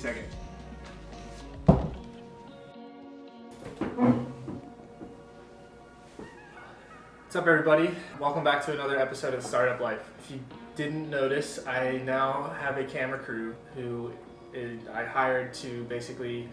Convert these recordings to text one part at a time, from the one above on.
second. What's up, everybody? Welcome back to another episode of Startup Life. If you didn't notice, I now have a camera crew who I hired to basically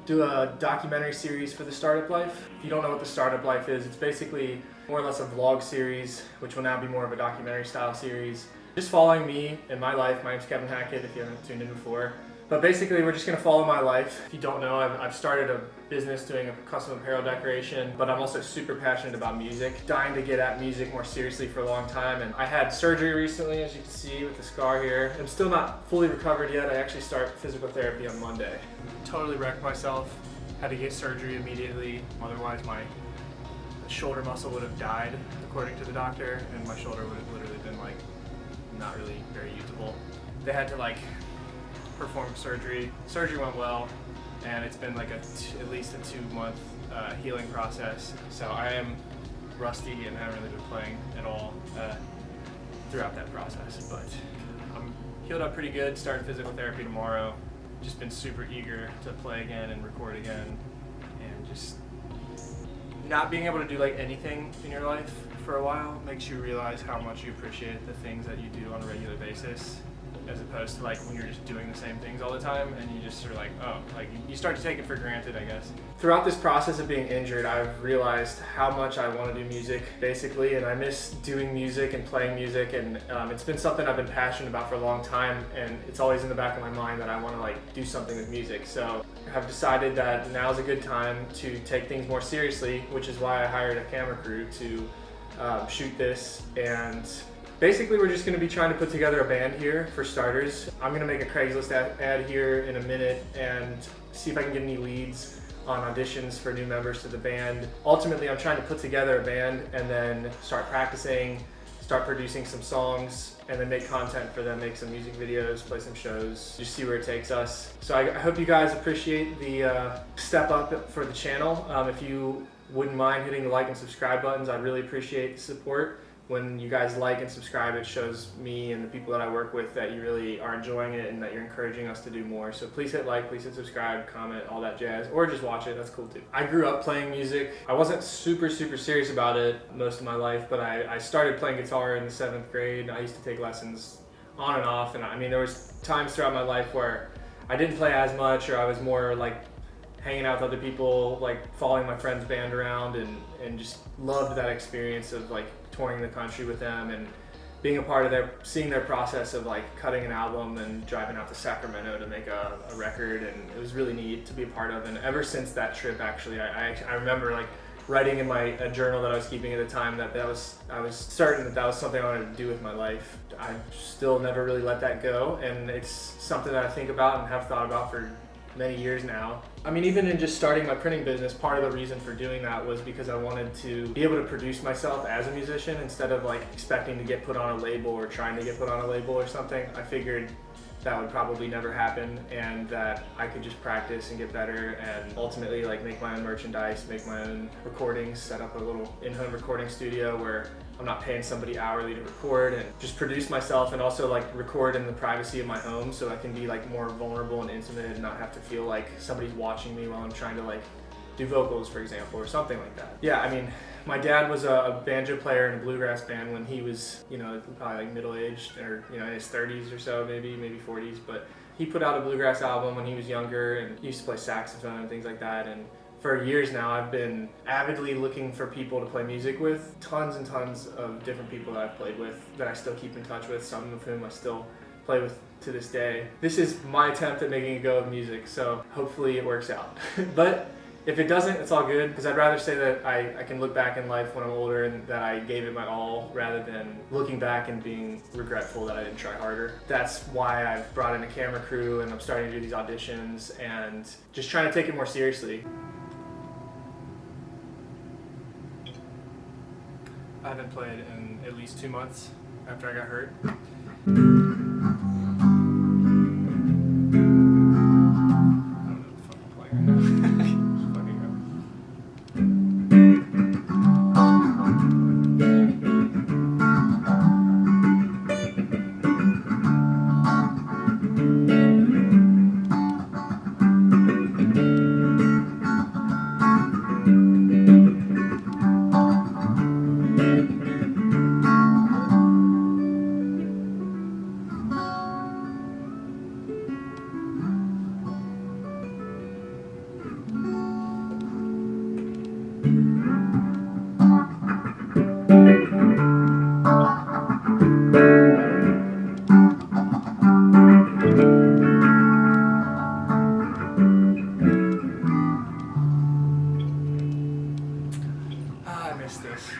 do a documentary series for the Startup Life. If you don't know what the Startup Life is, it's basically more or less a vlog series, which will now be more of a documentary style series. Just following me and my life. My name's Kevin Hackett, if you haven't tuned in before. But basically, we're just gonna follow my life. If you don't know, I've started a business doing a custom apparel decoration, but I'm also super passionate about music. Dying to get at music more seriously for a long time. And I had surgery recently, as you can see with the scar here. I'm still not fully recovered yet. I actually start physical therapy on Monday. Totally wrecked myself. Had to get surgery immediately. Otherwise, my shoulder muscle would have died, according to the doctor, and my shoulder would have literally been like not really very usable. They had to perform surgery. Surgery went well, and it's been like at least a 2-month healing process. So I am rusty and haven't really been playing at all throughout that process. But I'm healed up pretty good. Starting physical therapy tomorrow. Just been super eager to play again and record again, and just not being able to do anything in your life for a while makes you realize how much you appreciate the things that you do on a regular basis, as opposed to when you're just doing the same things all the time and you just sort of you start to take it for granted, I guess. Throughout this process of being injured, I've realized how much I want to do music, basically, and I miss doing music and playing music, and it's been something I've been passionate about for a long time, and it's always in the back of my mind that I want to do something with music. So I have decided that now is a good time to take things more seriously, which is why I hired a camera crew to shoot this. And basically, we're just going to be trying to put together a band here for starters. I'm going to make a Craigslist ad here in a minute and see if I can get any leads on auditions for new members to the band. Ultimately, I'm trying to put together a band and then start practicing, start producing some songs, and then make content for them, make some music videos, play some shows, just see where it takes us. So I hope you guys appreciate the step up for the channel. If you wouldn't mind hitting the like and subscribe buttons, I'd really appreciate the support. When you guys like and subscribe, it shows me and the people that I work with that you really are enjoying it and that you're encouraging us to do more. So please hit like, please hit subscribe, comment, all that jazz, or just watch it, that's cool too. I grew up playing music. I wasn't super serious about it most of my life, but I started playing guitar in the 7th grade. I used to take lessons on and off, and there was times throughout my life where I didn't play as much, or I was more hanging out with other people, following my friend's band around, and just loved that experience of touring the country with them and being a part of seeing their process of cutting an album and driving out to Sacramento to make a record, and it was really neat to be a part of. And ever since that trip, actually, I remember writing in my journal that I was keeping at the time I was certain that was something I wanted to do with my life. I still never really let that go, and it's something that I think about and have thought about for many years now. Even in just starting my printing business, part of the reason for doing that was because I wanted to be able to produce myself as a musician instead of expecting to get put on a label or trying to get put on a label or something. I figured that would probably never happen, and that I could just practice and get better and ultimately make my own merchandise, make my own recordings, set up a little in-home recording studio where I'm not paying somebody hourly to record, and just produce myself, and also record in the privacy of my home so I can be more vulnerable and intimate and not have to feel like somebody's watching me while I'm trying to do vocals, for example, or something like that. Yeah, my dad was a banjo player in a bluegrass band when he was, probably middle-aged, or in his 30s or so, maybe 40s, but he put out a bluegrass album when he was younger, and he used to play saxophone and things like that. And for years now, I've been avidly looking for people to play music with. Tons and tons of different people that I've played with that I still keep in touch with, some of whom I still play with to this day. This is my attempt at making a go of music, so hopefully it works out. But if it doesn't, it's all good, because I'd rather say that I can look back in life when I'm older and that I gave it my all, rather than looking back and being regretful that I didn't try harder. That's why I've brought in a camera crew, and I'm starting to do these auditions and just trying to take it more seriously. I haven't played in at least 2 months after I got hurt. I missed this.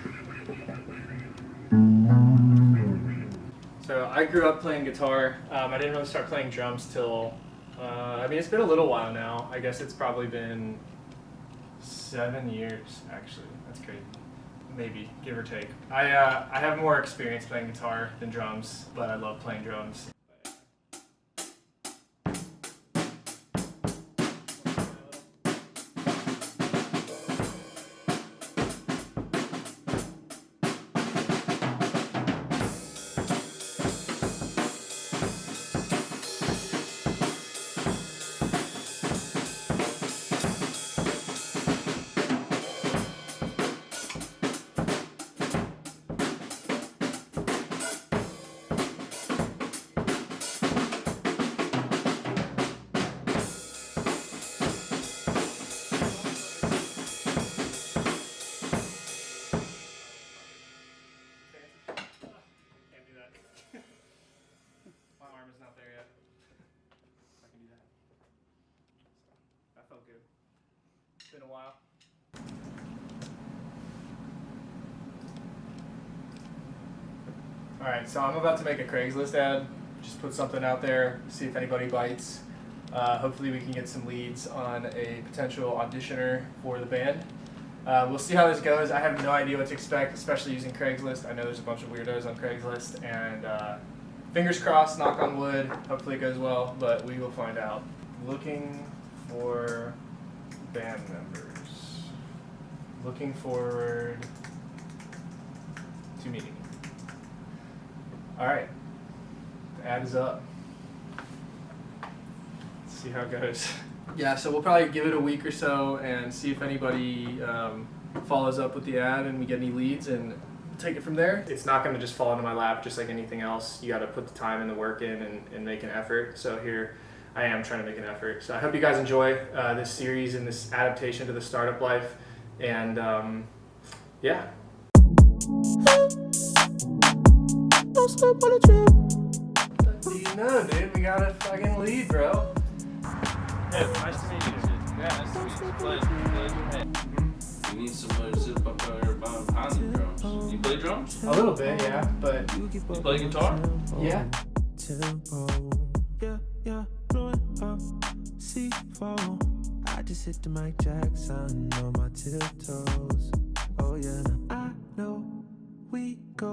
So I grew up playing guitar. I didn't really start playing drums till, I mean, it's been a little while now. I guess it's probably been 7 years, actually. That's crazy. Maybe, give or take. I have more experience playing guitar than drums, but I love playing drums. My arm is not there yet. I can do that. So, that felt good. It's been a while. Alright, so I'm about to make a Craigslist ad. Just put something out there, see if anybody bites. Hopefully we can get some leads on a potential auditioner for the band. We'll see how this goes. I have no idea what to expect, especially using Craigslist. I know there's a bunch of weirdos on Craigslist, and fingers crossed, knock on wood, hopefully it goes well, but we will find out. Looking for band members. Looking forward to meeting. Alright, the ad is up. Let's see how it goes. Yeah, so we'll probably give it a week or so and see if anybody follows up with the ad and we get any leads and take it from there. It's not going to just fall into my lap just like anything else. You got to put the time and the work in and make an effort. So here I am trying to make an effort. So I hope you guys enjoy this series and this adaptation to the startup life. And yeah. What do you know, dude? We got a fucking lead, bro. Hey, nice to meet you. Yeah, nice to meet you. Glad. Hey. You need somebody to sit up there behind the drums. You play drums? A little bit, yeah, but... You play guitar? Yeah. I just hit the Mike Jackson on my tiptoes. Oh yeah.